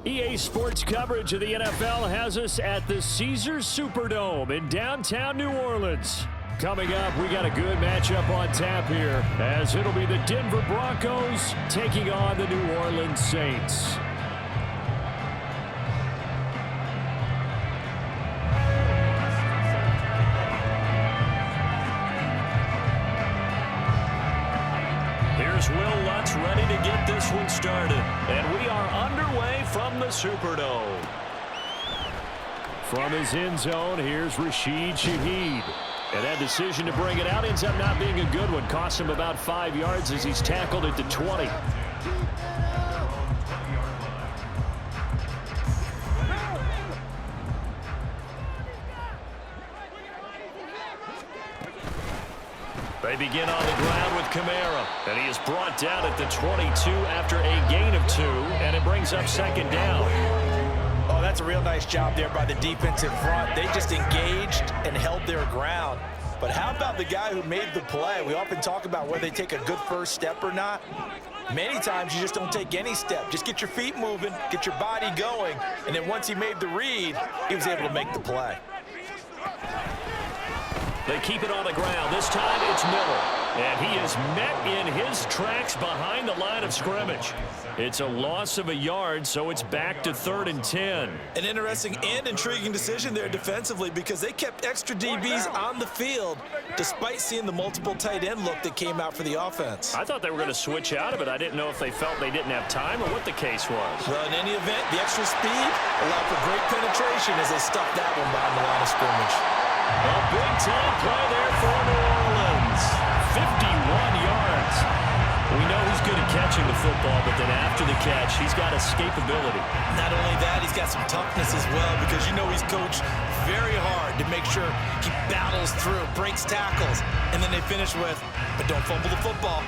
EA Sports coverage of the NFL has us at the Caesars Superdome in downtown New Orleans. Coming up, we got a good matchup on tap here, as it'll be the Denver Broncos taking on the New Orleans Saints. Here's Will Lutz ready to get this one started. And we are underway from the Superdome. From his end zone, here's Rashid Shaheed. And that decision to bring it out ends up not being a good one. Costs him about 5 yards as he's tackled at the 20. They begin on the ground with Kamara, and he is brought down at the 22 after a gain of 2, and it brings up second down. Oh, that's a real nice job there by the defense in front. They just engaged and held their ground. But how about the guy who made the play? We often talk about whether they take a good first step or not. Many times you just don't take any step. Just get your feet moving, get your body going, and then once he made the read, he was able to make the play. They keep it on the ground. This time it's Miller. And he is met in his tracks behind the line of scrimmage. It's a loss of a yard, so it's back to 3rd and 10. An interesting and intriguing decision there defensively because they kept extra DBs on the field despite seeing the multiple tight end look that came out for the offense. I thought they were going to switch out of it. I didn't know if they felt they didn't have time or what the case was. Well, in any event, the extra speed allowed for great penetration as they stuffed that one behind the line of scrimmage. A big-time play there for New Orleans. 51 yards. We know he's good at catching the football, but then after the catch, he's got escapability. Not only that, he's got some toughness as well because you know he's coached very hard to make sure he battles through, breaks tackles, and then they finish with, but don't fumble the football.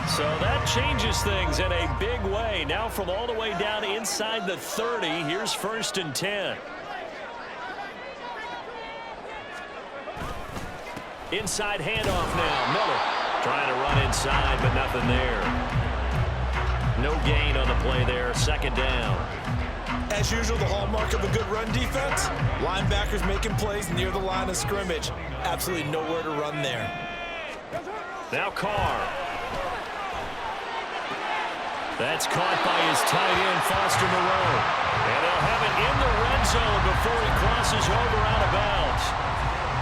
So that changes things in a big way. Now from all the way down inside the 30, here's 1st and 10. Inside handoff now. Miller trying to run inside, but nothing there. No gain on the play there. 2nd down. As usual, the hallmark of a good run defense, linebackers making plays near the line of scrimmage. Absolutely nowhere to run there. Now Carr. That's caught by his tight end, Foster Moreau. And they'll have it in the red zone before he crosses over out of bounds.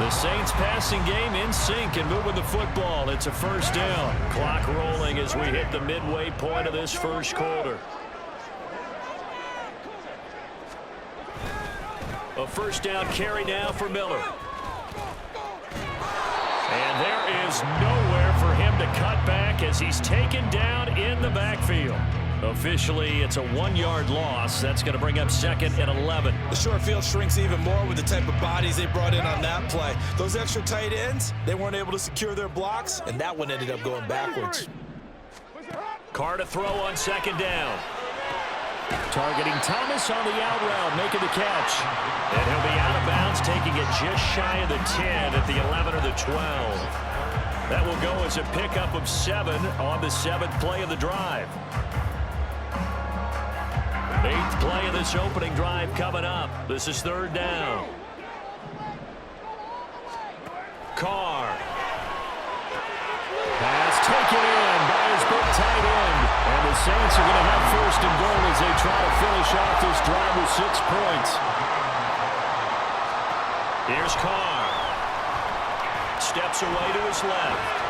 The Saints passing game in sync and moving the football. It's a 1st down. Clock rolling as we hit the midway point of this 1st quarter. A 1st down carry now for Miller. And there is nowhere for him to cut back as he's taken down in the backfield. Officially, it's a 1-yard loss. That's going to bring up 2nd and 11. The short field shrinks even more with the type of bodies they brought in on that play. Those extra tight ends, they weren't able to secure their blocks, and that one ended up going backwards. Carr to throw on 2nd down. Targeting Thomas on the out route, making the catch. And he'll be out of bounds, taking it just shy of the 10 at the 11 or the 12. That will go as a pickup of 7 on the 7th play of the drive. 8th play of this opening drive coming up. This is 3rd down. Carr. Pass taken in by his big tight end. And the Saints are going to have 1st and goal as they try to finish off this drive with 6 points. Here's Carr. Steps away to his left.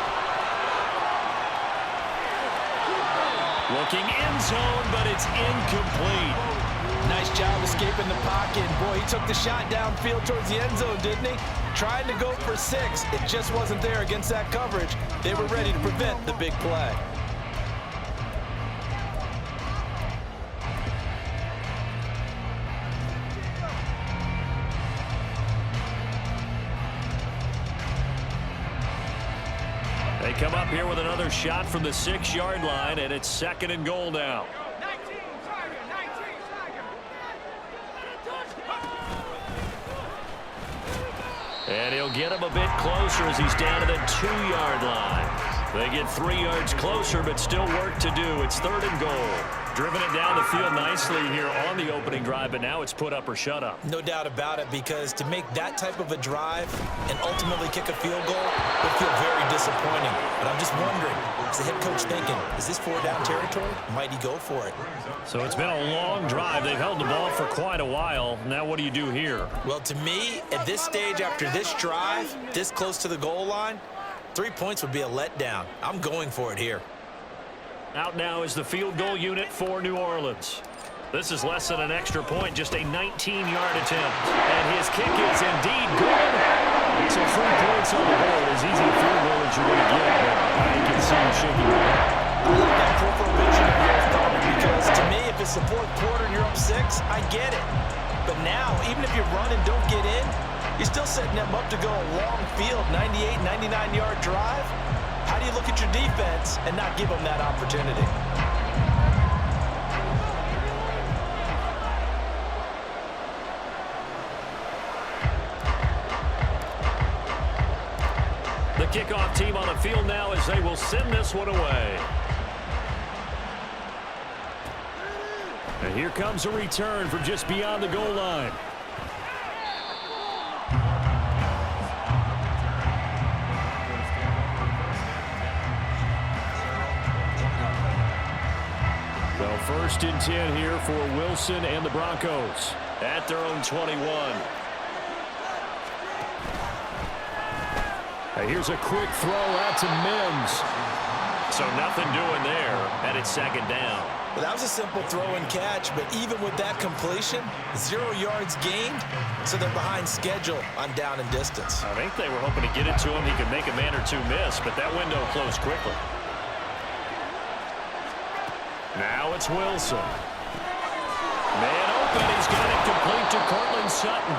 Looking end zone, but it's incomplete. Nice job escaping the pocket. Boy, he took the shot downfield towards the end zone, didn't he? Trying to go for 6. It just wasn't there against that coverage. They were ready to prevent the big play. They come up here with another shot from the 6-yard line, and it's 2nd and goal now. And he'll get him a bit closer as he's down to the 2-yard line. They get 3 yards closer, but still work to do. It's 3rd and goal. Driven it down the field nicely here on the opening drive, but now it's put up or shut up. No doubt about it, because to make that type of a drive and ultimately kick a field goal would feel very disappointing. But I'm just wondering, is the head coach thinking, is this 4-down territory? Might he go for it? So it's been a long drive. They've held the ball for quite a while. Now what do you do here? Well, to me, at this stage after this drive, this close to the goal line, 3 points would be a letdown. I'm going for it here. Out now is the field goal unit for New Orleans. This is less than an extra point, just a 19-yard attempt. And his kick is indeed good. So 3 points on the board, as easy a field goal as you're going to get, but I can see him shaking it. I love that peripheral vision of yours, Tony, because to me, if it's the 4th quarter and you're up 6, I get it. But now, even if you run and don't get in, you're still setting them up to go a long field, 98, 99-yard drive. How do you look at your defense and not give them that opportunity? The kickoff team on the field now as they will send this one away. And here comes a return from just beyond the goal line. So 1st and 10 here for Wilson and the Broncos at their own 21. Here's a quick throw out to Mims. So nothing doing there, and it's 2nd down. Well, that was a simple throw and catch, but even with that completion, 0 yards gained, so they're behind schedule on down and distance. I think they were hoping to get it to him. He could make a man or two miss, but that window closed quickly. Now it's Wilson. Man open. He's got it complete to Courtland Sutton.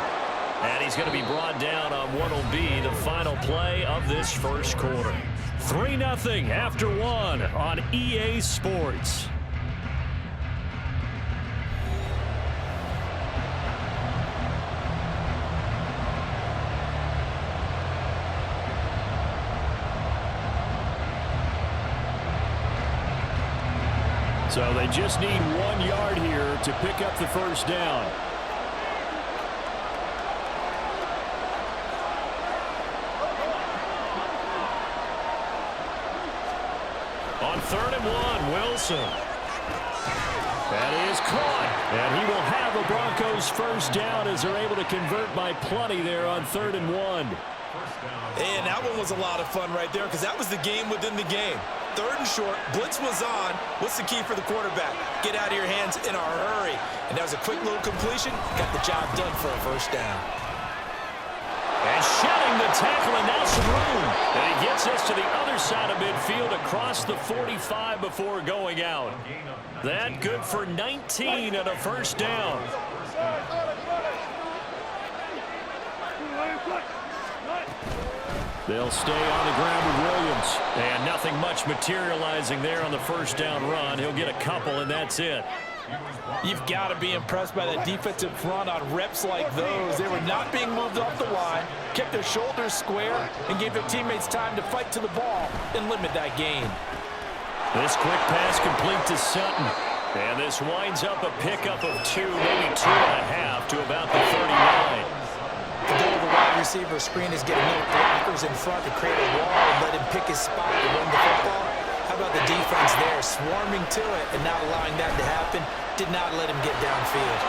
And he's going to be brought down on what will be the final play of this 1st quarter. 3-0 after 1 on EA Sports. So they just need 1 yard here to pick up the 1st down. On 3rd and 1, Wilson. That is caught. And he will have a Broncos 1st down as they're able to convert by plenty there on 3rd and 1. And that one was a lot of fun right there, because that was the game within the game. 3rd and short, blitz was on. What's the key for the quarterback? Get out of your hands in a hurry. And that was a quick little completion. Got the job done for a 1st down. And shedding the tackle, and now some room. And he gets us to the other side of midfield across the 45 before going out. That good for 19 and a 1st down. They'll stay on the ground with Williams. And nothing much materializing there on the 1st down run. He'll get a couple, and that's it. You've got to be impressed by that defensive front on reps like those. They were not being moved off the line, kept their shoulders square, and gave their teammates time to fight to the ball and limit that gain. This quick pass complete to Sutton. And this winds up a pickup of 2, maybe 2.5 to about the 39. The goal of the wide receiver screen is getting no blockers in front to create a wall and let him pick his spot to run the football. How about the defense there, swarming to it and not allowing that to happen? Did not let him get downfield.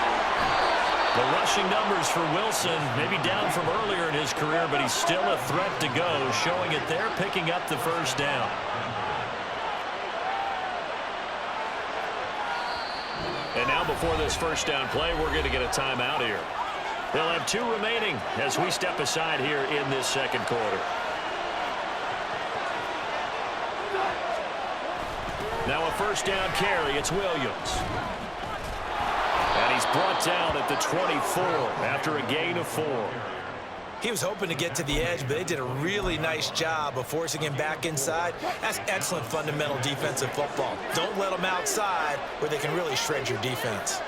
The rushing numbers for Wilson, maybe down from earlier in his career, but he's still a threat to go, showing it there, picking up the 1st down. And now before this 1st down play, we're going to get a timeout here. They'll have 2 remaining as we step aside here in this 2nd quarter. Now a 1st down carry. It's Williams. And he's brought down at the 24 after a gain of 4. He was hoping to get to the edge, but they did a really nice job of forcing him back inside. That's excellent fundamental defensive football. Don't let them outside where they can really shred your defense.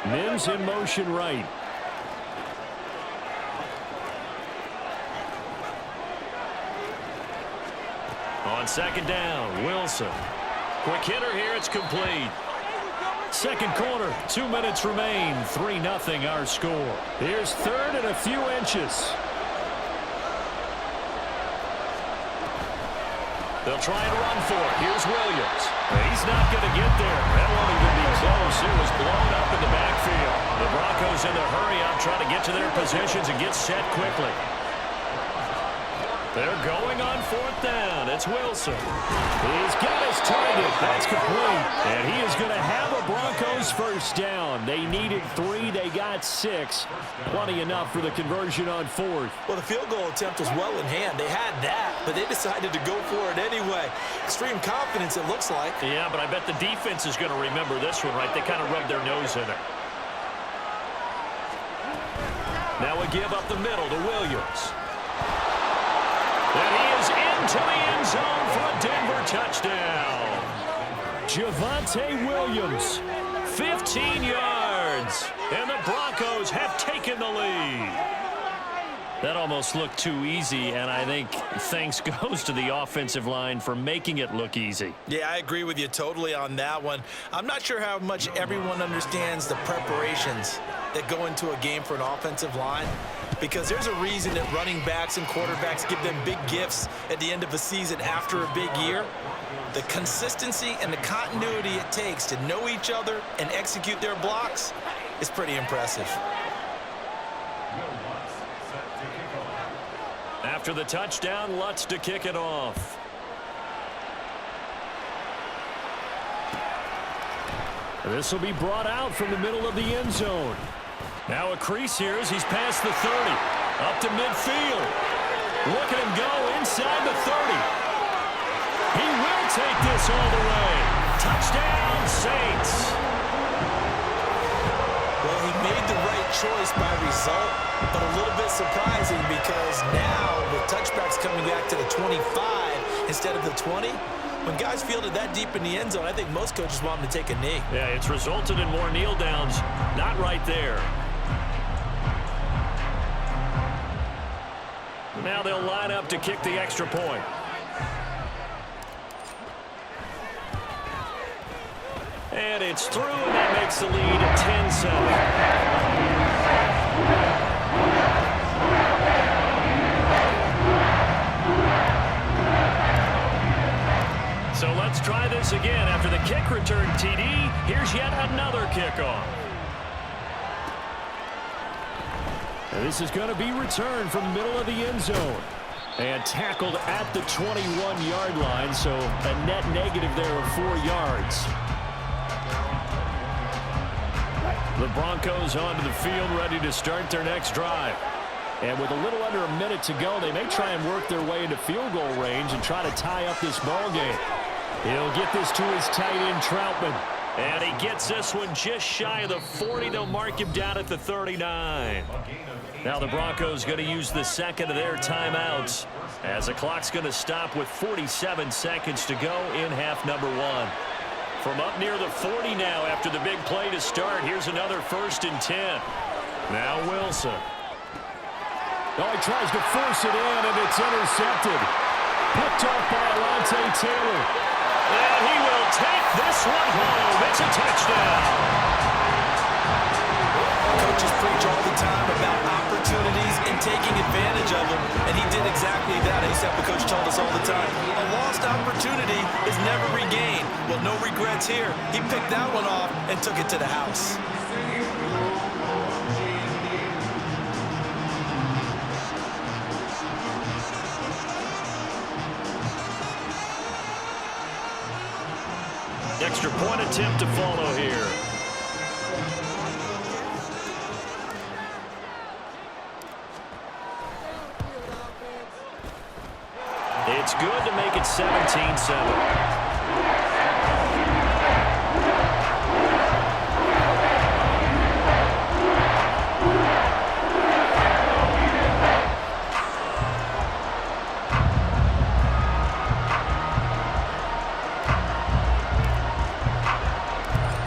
Mims in motion right. On second down, Wilson. Quick hitter here, it's complete. Second quarter, 2 minutes remain, 3-0 our score. Here's third and a few inches. They'll try and run for it. Here's Williams. He's not going to get there. That won't even be close. It was blown up in the backfield. The Broncos in the hurry up, trying to get to their positions and get set quickly. They're going on fourth down. It's Wilson. He's got his target. That's complete. And he is going to have a Broncos first down. They needed 3. They got 6. Plenty enough for the conversion on fourth. Well, the field goal attempt was well in hand. They had that, but they decided to go for it anyway. Extreme confidence, it looks like. Yeah, but I bet the defense is going to remember this one, right? They kind of rubbed their nose in it. Now we give up the middle to Williams. And he is into the end zone for a Denver touchdown. Javonte Williams, 15 yards. And the Broncos have taken the lead. That almost looked too easy, and I think thanks goes to the offensive line for making it look easy. Yeah, I agree with you totally on that one. I'm not sure how much everyone understands the preparations that go into a game for an offensive line, because there's a reason that running backs and quarterbacks give them big gifts at the end of a season after a big year. The consistency and the continuity it takes to know each other and execute their blocks is pretty impressive. After the touchdown, Lutz to kick it off. This will be brought out from the middle of the end zone. Now a crease here as he's past the 30. Up to midfield. Look at him go inside the 30. He will take this all the way. Touchdown, Saints. Well, he made the right choice by result, but a little bit surprising because now with touchbacks coming back to the 25 instead of the 20, when guys fielded that deep in the end zone, I think most coaches want them to take a knee. Yeah, it's resulted in more kneel downs. Not right there. Now they'll line up to kick the extra point. And it's through, and that makes the lead 10-7. So let's try this again. After the kick return TD, here's yet another kickoff. And this is going to be returned from the middle of the end zone. And tackled at the 21-yard line, so a net negative there of 4 yards. The Broncos onto the field, ready to start their next drive. And with a little under a minute to go, they may try and work their way into field goal range and try to tie up this ball game. He'll get this to his tight end, Troutman. And he gets this one just shy of the 40. They'll mark him down at the 39. Now the Broncos going to use the second of their timeouts as the clock's going to stop with 47 seconds to go in half number 1. From up near the 40 now after the big play to start. Here's another 1st and 10. Now Wilson. Oh, he tries to force it in, and it's intercepted. Picked off by Alontae Taylor. And he will take this one home. It's a touchdown. Coaches preach all the time about opportunities and taking advantage of them, and he did exactly that. I used to have the coach told us all the time, a lost opportunity is never regained. Well, no regrets here. He picked that one off and took it to the house. Extra point attempt to follow here. It's good to make it 17-7.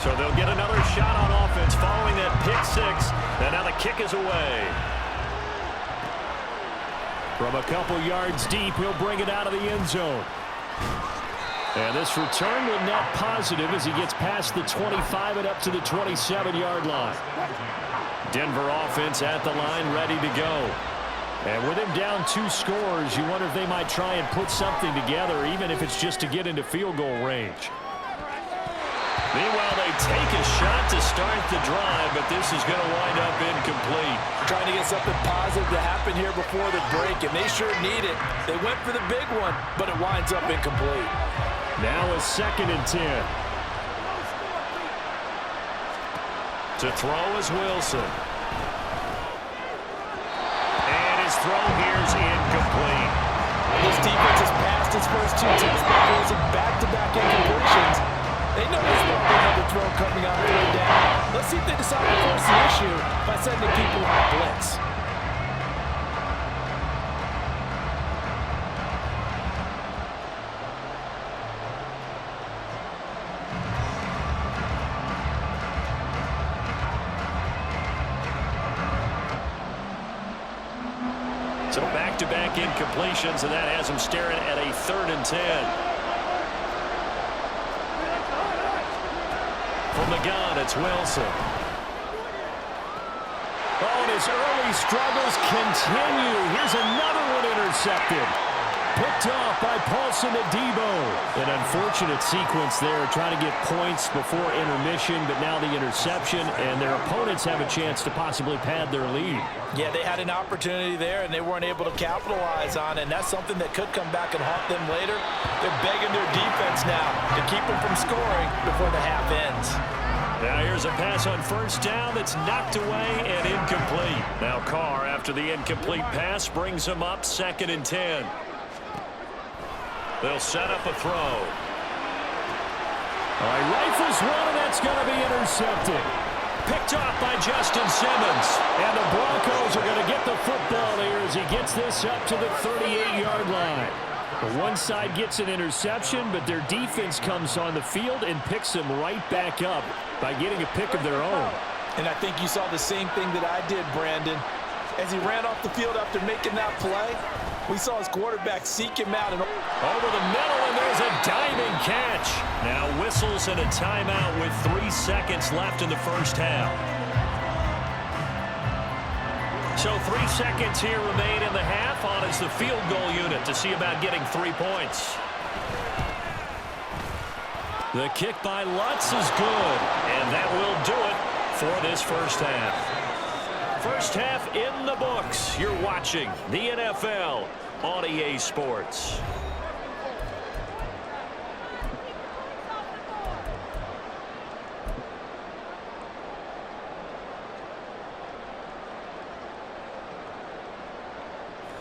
So they'll get another shot on offense following that pick 6. And now the kick is away. From a couple yards deep, he'll bring it out of the end zone. And this return will net positive as he gets past the 25 and up to the 27-yard line. Denver offense at the line, ready to go. And with him down 2 scores, you wonder if they might try and put something together, even if it's just to get into field goal range. Meanwhile, they take a shot to start the drive, but this is going to wind up incomplete. Trying to get something positive to happen here before the break, and they sure need it. They went for the big one, but it winds up incomplete. Now a 2nd and 10. To throw is Wilson. And his throw here is incomplete. This defense has passed its first 2 test balls of back-to-back incompletions. They know there's another throw coming on 3rd down. Let's see if they decide to force the issue by sending people on a blitz. So back-to-back incompletions, and that has him staring at a 3rd and 10. From the gun, it's Wilson. Oh, and his early struggles continue. Here's another one intercepted. Picked off by Paulson Adebo. An unfortunate sequence there, trying to get points before intermission, but now the interception, and their opponents have a chance to possibly pad their lead. Yeah, they had an opportunity there, and they weren't able to capitalize on it, and that's something that could come back and haunt them later. They're begging their defense now to keep them from scoring before the half ends. Now here's a pass on 1st down that's knocked away and incomplete. Now Carr, after the incomplete pass, brings him up 2nd and 10. They'll set up a throw. All right, rifles one, and that's going to be intercepted. Picked off by Justin Simmons. And the Broncos are going to get the football here as he gets this up to the 38-yard line. The one side gets an interception, but their defense comes on the field and picks them right back up by getting a pick of their own. And I think you saw the same thing that I did, Brandon. As he ran off the field after making that play, we saw his quarterback seek him out. And over the middle, and there's a diving catch. Now whistles and a timeout with 3 seconds left in the 1st half. So 3 seconds here remain in the half on as the field goal unit to see about getting 3 points. The kick by Lutz is good, and that will do it for this 1st half. 1st half in the books. You're watching the NFL on EA Sports.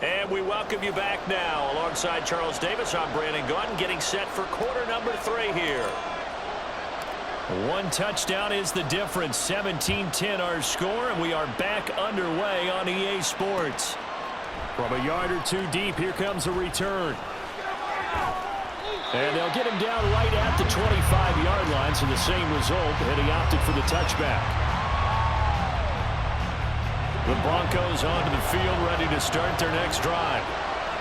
And we welcome you back now. Alongside Charles Davis, I'm Brandon Gaudin, getting set for quarter number 3 here. 1 touchdown is the difference. 17-10 our score, and we are back underway on EA Sports. From a yard or 2 deep, here comes a return. And they'll get him down right at the 25-yard line, so the same result, and he opted for the touchback. The Broncos onto the field, ready to start their next drive.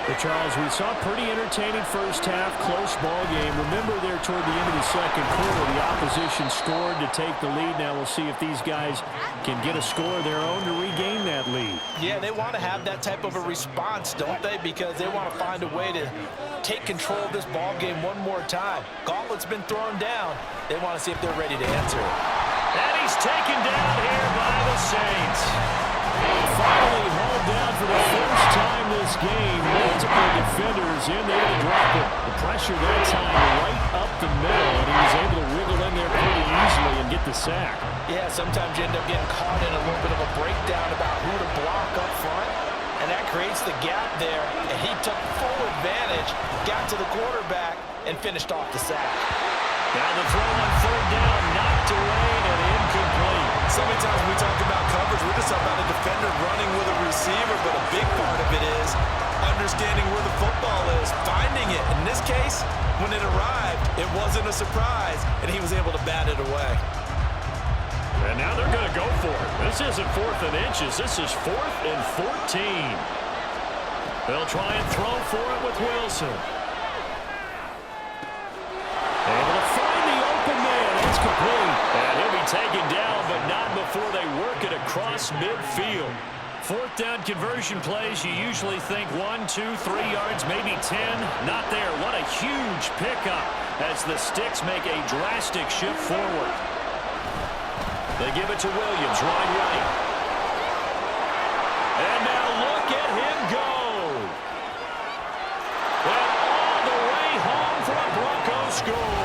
But Charles, we saw a pretty entertaining 1st half, close ball game. Remember there toward the end of the 2nd quarter, the opposition scored to take the lead. Now we'll see if these guys can get a score of their own to regain that lead. Yeah, they want to have that type of a response, don't they? Because they want to find a way to take control of this ball game one more time. Gauntlet's been thrown down. They want to see if they're ready to answer it. And he's taken down here by the Saints. Finally hauled down for the first time this game. Multiple defenders in there to drop it. The pressure that time right up the middle, and he was able to wiggle in there pretty easily and get the sack. Yeah, sometimes you end up getting caught in a little bit of a breakdown about who to block up front, and that creates the gap there, and he took full advantage, got to the quarterback, and finished off the sack. Now the throw on 3rd down, knocked away and incomplete. So many times when we talk about coverage, we're just talking about a defender running with a receiver, but a big part of it is understanding where the football is, finding it. In this case, when it arrived, it wasn't a surprise, and he was able to bat it away. And now they're going to go for it. This isn't 4th and inches. This is 4th and 14. They'll try and throw for it with Wilson. across midfield. Fourth down conversion plays, you usually think 1, 2, 3 yards, maybe 10. Not there. What a huge pickup as the Sticks make a drastic shift forward. They give it to Williams, wide right. And now look at him go. And all the way home for a Bronco score.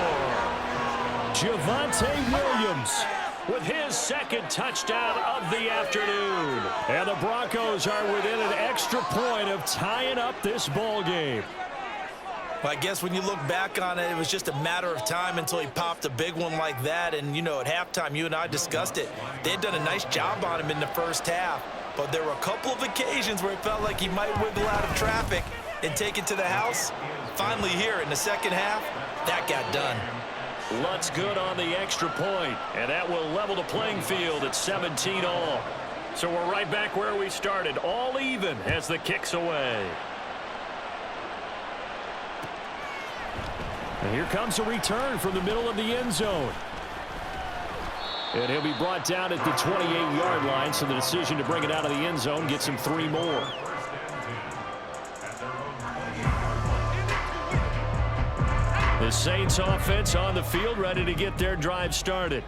Javonte Williams with his second touchdown of the afternoon. And the Broncos are within an extra point of tying up this ball game. Well, I guess when you look back on it, it was just a matter of time until he popped a big one like that. And, you know, at halftime, you and I discussed it. They had done a nice job on him in the first half. But there were a couple of occasions where it felt like he might wiggle out of traffic and take it to the house. Finally here in the second half, that got done. Lutz good on the extra point, and that will level the playing field at 17 all. So we're right back where we started, all even as the kick's away. And here comes a return from the middle of the end zone. And he'll be brought down at the 28-yard line, so the decision to bring it out of the end zone gets him 3 more. The Saints offense on the field, ready to get their drive started.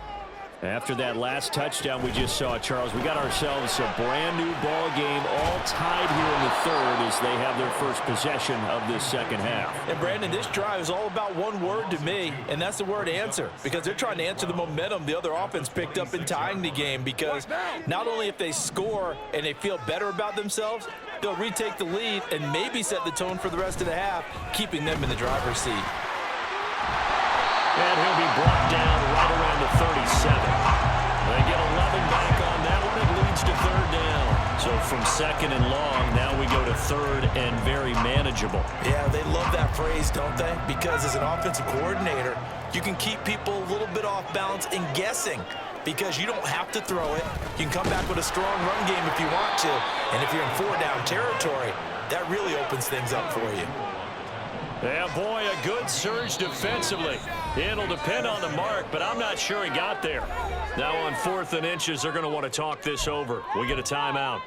After that last touchdown we just saw, Charles, we got ourselves a brand new ball game, all tied here in the third as they have their first possession of this second half. And Brandon, this drive is all about one word to me, and that's the word answer, because they're trying to answer the momentum the other offense picked up in tying the game, because not only if they score and they feel better about themselves, they'll retake the lead and maybe set the tone for the rest of the half, keeping them in the driver's seat. And he'll be brought down right around the 37. They get 11 back on that one. It leads to third down. So from second and long, now we go to third and very manageable. Yeah, they love that phrase, don't they? Because as an offensive coordinator, you can keep people a little bit off balance and guessing, because you don't have to throw it. You can come back with a strong run game if you want to. And if you're in 4-down territory, that really opens things up for you. Yeah, boy, a good surge defensively. It'll depend on the mark, but I'm not sure he got there. Now on 4th and inches, they're going to want to talk this over. We get a timeout.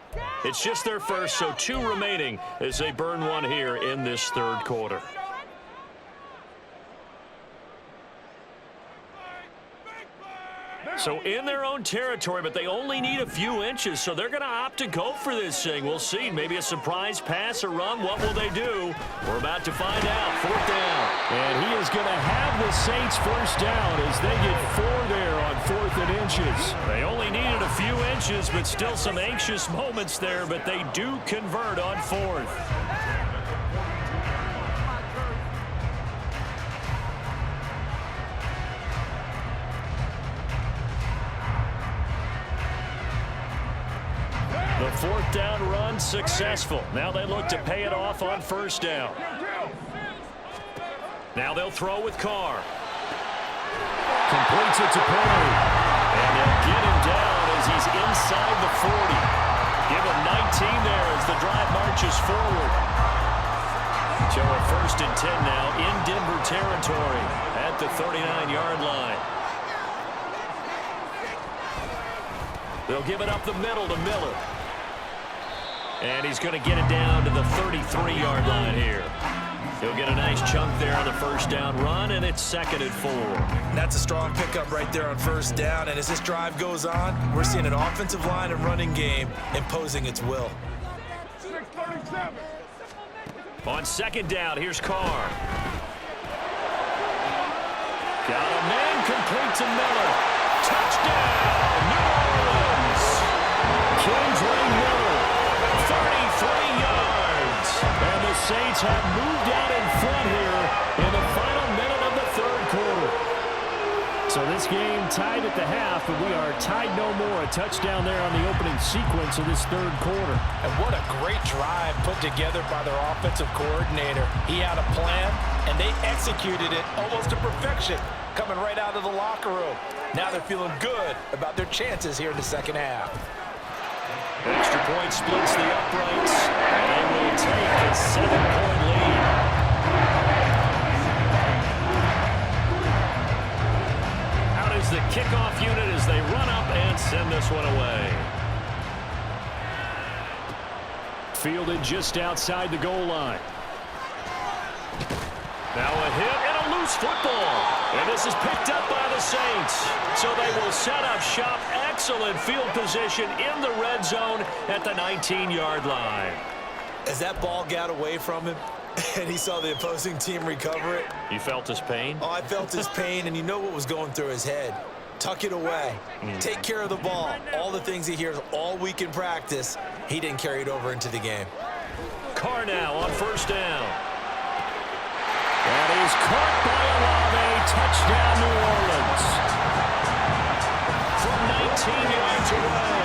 It's just their first, so 2 remaining as they burn one here in this third quarter. So in their own territory, but they only need a few inches, so they're going to opt to go for this thing. We'll see. Maybe a surprise pass or run. What will they do? We're about to find out. 4th down. And he is going to have the Saints first down as they get 4 there on 4th and inches. They only needed a few inches, but still some anxious moments there, but they do convert on 4th. The 4th down run successful. Now they look to pay it off on first down. Now they'll throw with Carr. Completes it to Perry. And they'll get him down as he's inside the 40. Give him 19 there as the drive marches forward. So a 1st and 10 now in Denver territory at the 39-yard line. They'll give it up the middle to Miller. And he's going to get it down to the 33-yard line here. He'll get a nice chunk there on the first down run, and it's 2nd and 4. That's a strong pickup right there on first down, and as this drive goes on, we're seeing an offensive line and running game imposing its will. On 2nd down, here's Carr. Got a man complete to Miller. Touchdown, New Orleans. Kingsley Miller, 33 yards. And the Saints have moved out in front here in the final minute of the third quarter. So this game tied at the half, but we are tied no more. A touchdown there on the opening sequence of this third quarter. And what a great drive put together by their offensive coordinator. He had a plan, and they executed it almost to perfection, coming right out of the locker room. Now they're feeling good about their chances here in the second half. Extra point splits the uprights, and they will take a 7-point lead. Out is the kickoff unit as they run up and send this one away. fielded just outside the goal line. Now a hit and a loose football. And this is picked up by the Saints. So they will set up shop. Excellent field position in the red zone at the 19-yard line. As that ball got away from him and he saw the opposing team recover it. You felt his pain? Oh, I felt his pain, and you know what was going through his head. Tuck it away. Take care of the ball. All the things he hears all week in practice, he didn't carry it over into the game. Carr now on first down. That is caught by Olave. Touchdown, New Orleans. From 19 yards away.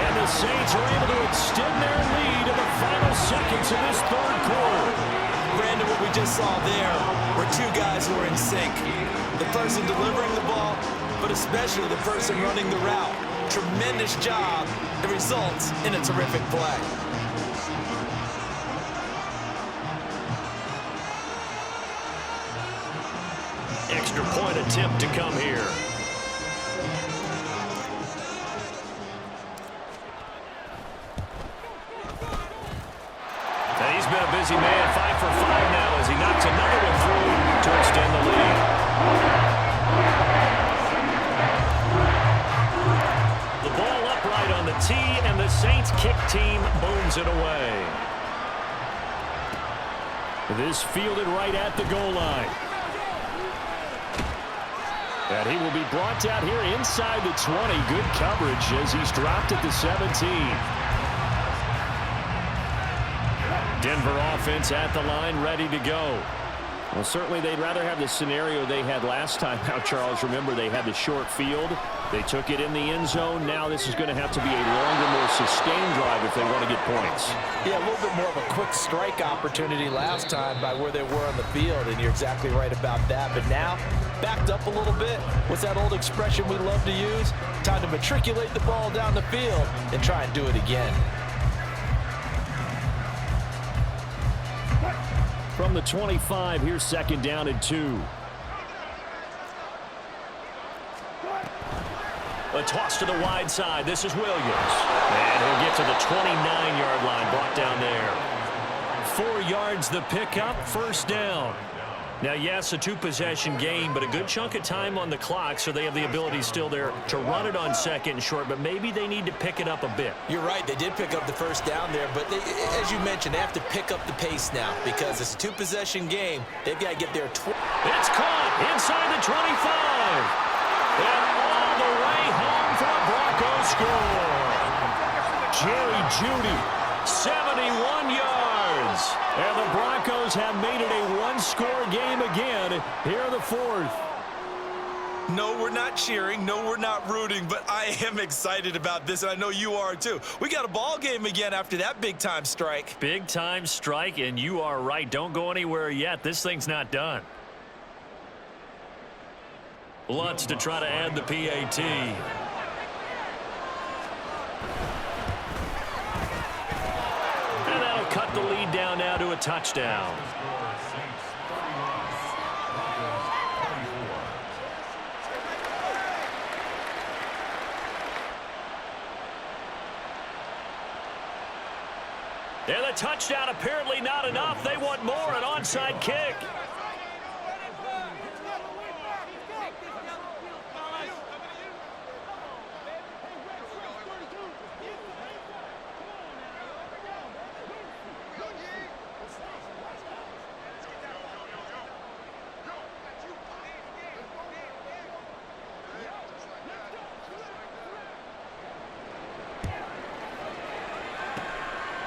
And the Saints are able to extend their lead in the final seconds of this third quarter. Brandon, what we just saw there were two guys who were in sync. The person delivering the ball, but especially the person running the route. Tremendous job. It results in a terrific play. Extra point attempt to come here. And he's been a busy man, 5 for 5 now as he knocks another one through to extend the lead. The ball upright on the tee, and the Saints kick team booms it away. This fielded right at the goal line. And he will be brought down here inside the 20. Good coverage as he's dropped at the 17. Denver offense at the line, ready to go. Well, certainly they'd rather have the scenario they had last time. Now, Charles, remember they had the short field. They took it in the end zone. Now this is going to have to be a longer, more sustained drive if they want to get points. Yeah, a little bit more of a quick strike opportunity last time by where they were on the field, and you're exactly right about that. But now, backed up a little bit. What's that old expression we love to use? Time to matriculate the ball down the field and try and do it again. From the 25, here's second down and 2. A toss to the wide side. This is Williams. And he'll get to the 29-yard line, brought down there. 4 yards the pickup, first down. Now, yes, a two-possession game, but a good chunk of time on the clock, so they have the ability still there to run it on second and short, but maybe they need to pick it up a bit. You're right. They did pick up the first down there, but as you mentioned, they have to pick up the pace now because it's a two-possession game. They've got to get there. It's caught inside the 25. And all the way home for a Broncos score. Jerry Jeudy, 71 yards. And the Broncos have made it a one-score game again here in the fourth. No, we're not cheering. No, we're not rooting, but I am excited about this, and I know you are too. We got a ball game again after that big-time strike. Big-time strike, and you are right. Don't go anywhere yet. This thing's not done. Lutz to try to add the PAT. And that'll cut the lead down now to a touchdown. And the touchdown apparently not enough. They want more, an onside kick.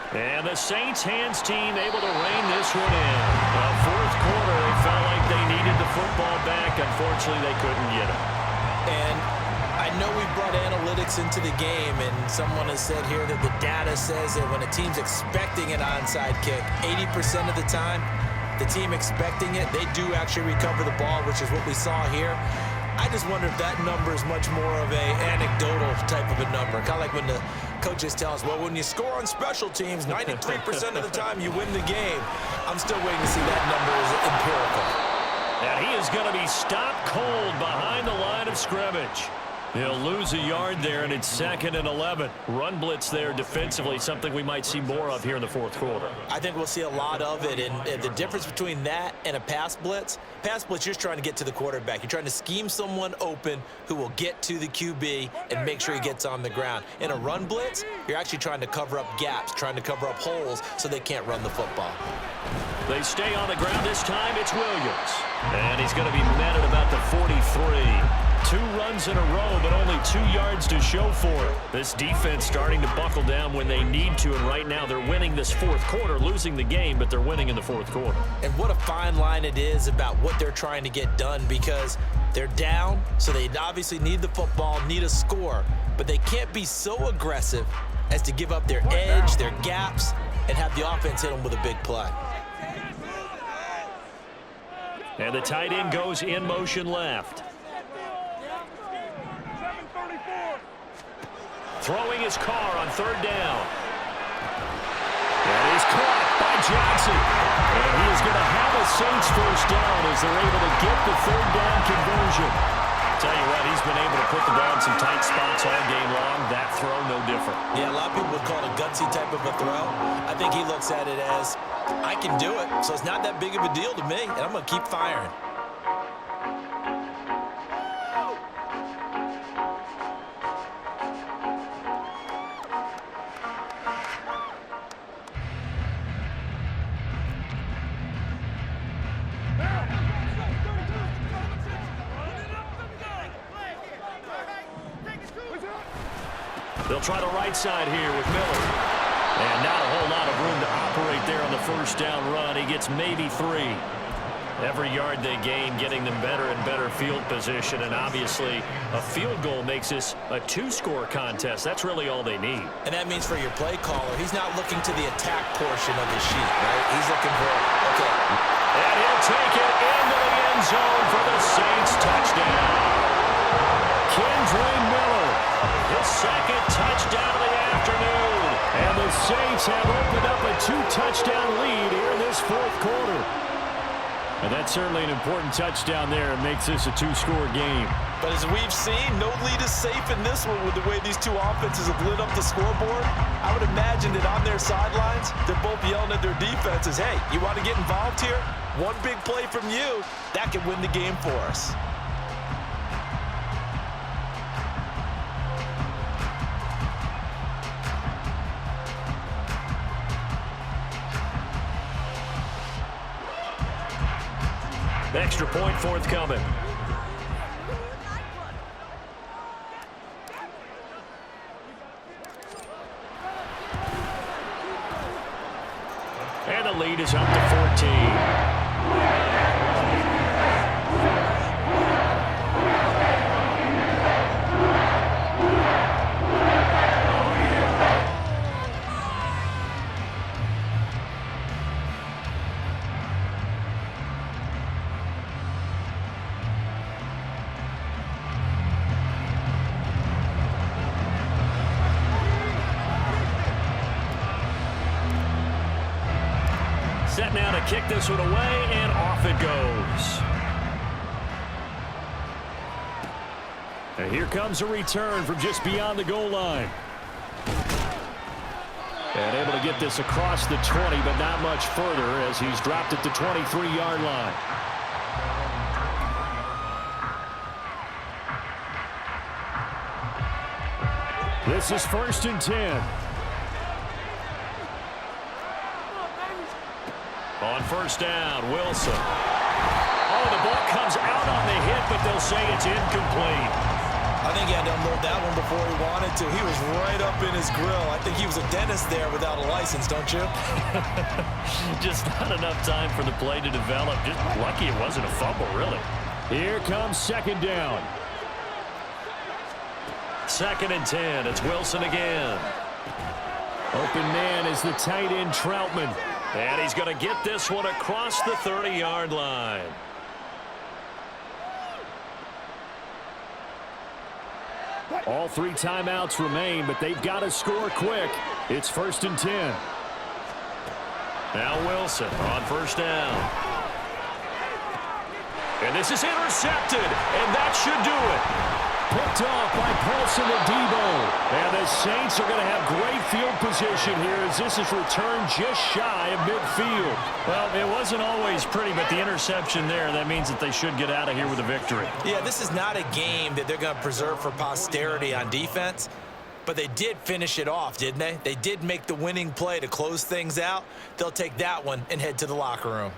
And the Saints hands team able to rein this one in. Well, fourth quarter, they felt like they needed the football back. Unfortunately, they couldn't get it. And I know we brought analytics into the game, and someone has said here that the data says that when a team's expecting an onside kick, 80% of the time, the team expecting it, they do actually recover the ball, which is what we saw here. I just wonder if that number is much more of a anecdotal type of a number. Kind of like when the coaches tell us, well, when you score on special teams, 93% of the time you win the game. I'm still waiting to see that number is empirical. And he is going to be stopped cold behind the line of scrimmage. He'll lose a yard there, and it's 2nd and 11. Run blitz there defensively, something we might see more of here in the fourth quarter. I think we'll see a lot of it, and the difference between that and a pass blitz, you're just trying to get to the quarterback. You're trying to scheme someone open who will get to the QB and make sure he gets on the ground. In a run blitz, you're actually trying to cover up gaps, trying to cover up holes so they can't run the football. They stay on the ground this time. It's Williams. And he's going to be met at about the 43. 2 runs in a row, but only 2 yards to show for it. This defense starting to buckle down when they need to, and right now they're winning this fourth quarter, losing the game, but they're winning in the fourth quarter. And what a fine line it is about what they're trying to get done, because they're down, so they obviously need the football, need a score, but they can't be so aggressive as to give up their edge, their gaps, and have the offense hit them with a big play. And the tight end goes in motion left. Throwing his car on 3rd down. That is caught by Johnson. And he is going to have a Saints first down as they're able to get the 3rd down conversion. Tell you what, he's been able to put the ball in some tight spots all game long. That throw, no different. Yeah, a lot of people would call it a gutsy type of a throw. I think he looks at it as, I can do it, so it's not that big of a deal to me, and I'm going to keep firing. They'll try the right side here with Miller. And not a whole lot of room to operate there on the first down run. He gets maybe 3. Every yard they gain, getting them better and better field position. And obviously, a field goal makes this a 2-score contest. That's really all they need. And that means for your play caller, he's not looking to the attack portion of his sheet, right? He's looking for, okay. And he'll take it into the end zone for the Saints touchdown. Kendre Miller, his 2nd touchdown of the afternoon. And the Saints have opened up a 2-touchdown lead here in this fourth quarter. And that's certainly an important touchdown there. It makes this a 2-score game. But as we've seen, no lead is safe in this one with the way these two offenses have lit up the scoreboard. I would imagine that on their sidelines, they're both yelling at their defenses, hey, you want to get involved here? One big play from you, that can win the game for us. Extra point forthcoming. And the lead is up to 14. Set now to kick this one away, and off it goes. And here comes a return from just beyond the goal line. And able to get this across the 20, but not much further as he's dropped at the 23-yard line. This is 1st and 10. On first down, Wilson. Oh, the ball comes out on the hit, but they'll say it's incomplete. I think he had to unload that one before he wanted to. He was right up in his grill. I think he was a dentist there without a license, don't you? Just not enough time for the play to develop. Just lucky it wasn't a fumble, really. Here comes 2nd down. 2nd and 10. It's Wilson again. Open man is the tight end, Troutman. And he's going to get this one across the 30-yard line. All 3 timeouts remain, but they've got to score quick. It's 1st and 10. Now Wilson on first down. And this is intercepted, and that should do it. picked off by Paulson Adebo. And the Saints are going to have great field position here as this is returned just shy of midfield. Well, it wasn't always pretty, but the interception there, that means that they should get out of here with a victory. Yeah, this is not a game that they're going to preserve for posterity on defense, but they did finish it off, didn't they? They did make the winning play to close things out. They'll take that one and head to the locker room.